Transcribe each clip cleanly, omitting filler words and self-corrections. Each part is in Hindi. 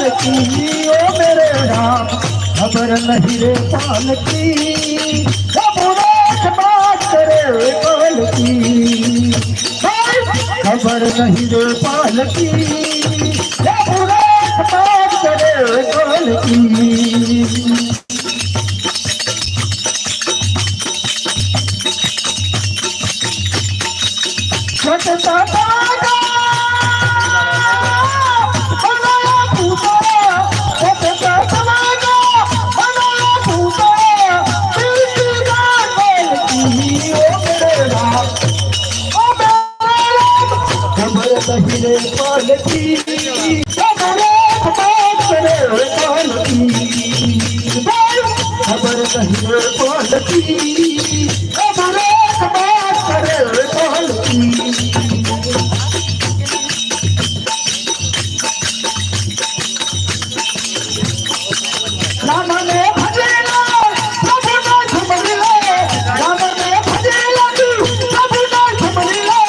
पालकी ओ मेरे राम खबर नहीं रे पालकी बात करे पालकी खबर नहीं रे पालकी बात करे पालकी हीरे पालकी खबर हीरे पालकी राम ने भजेला प्रभु ने झुमरिले राम ने भजेला प्रभु ने झुमरिले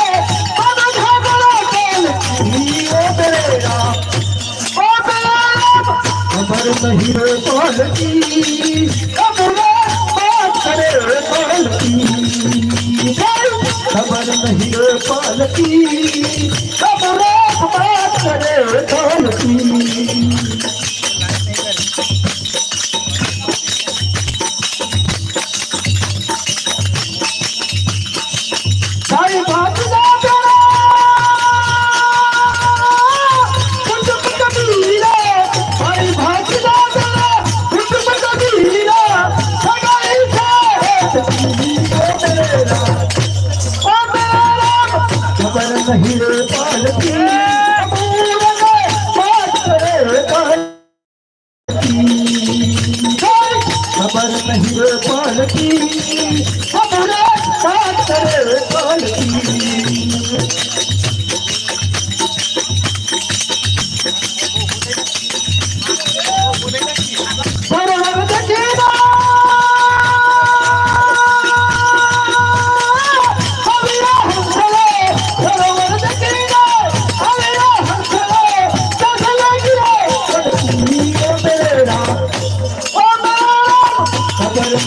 मन घबरा गल ओ मेरे राम खबर नहीं रे पालकी खबर बात करे पालकी खबर नहीं रे पालकी खबर बात करे पालकी साई बात ना करो कुछ कबीरा साई बात ना करो कुछ कबीरा सगाई से मेरे राम खबर नहीं रे पालकी बात करे पालकी खबर नहीं रे पालकी खबर बात करे पालकी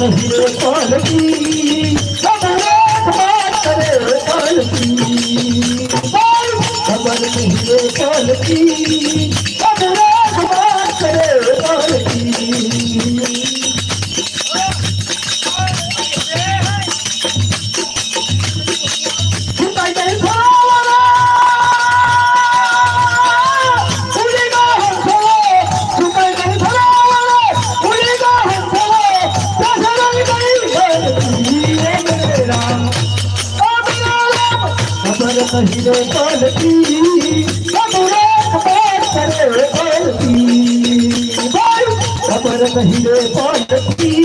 नहीं रे पालकी बात करे पालकी खबर नहीं रे पालकी बात करे पालकी नहीं रे पालकी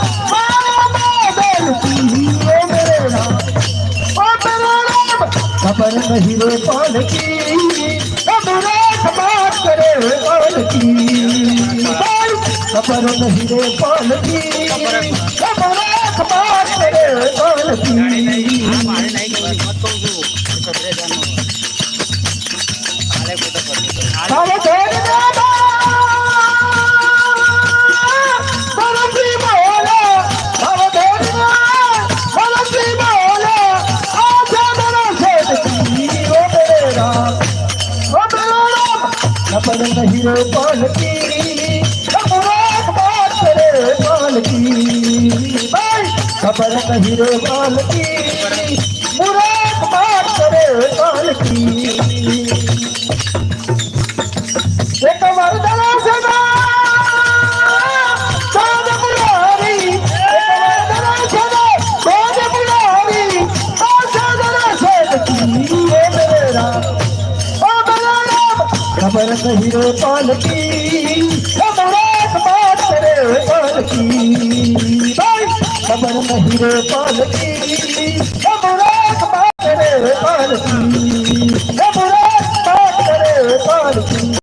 बात करे पालकी खबर नहीं रे पालकी बात करे पालकी खबर नहीं रे पालकी बात करे पालकी खबर नहीं रे पालकी बात करे पालकी खबर नहीं रे पालकी बात करे पालकी खबर नहीं रे पालकी मुराद बात करे पालकी एक वरदान सदा साध मुरारी एक वरदान सदा साध मुरारी साधना सदकी ओ मेरे राम खबर नहीं रे पालकी बात करे पालकी खबर नहीं रे पालकी बात करे पालकी हे मुराद बात करे पालकी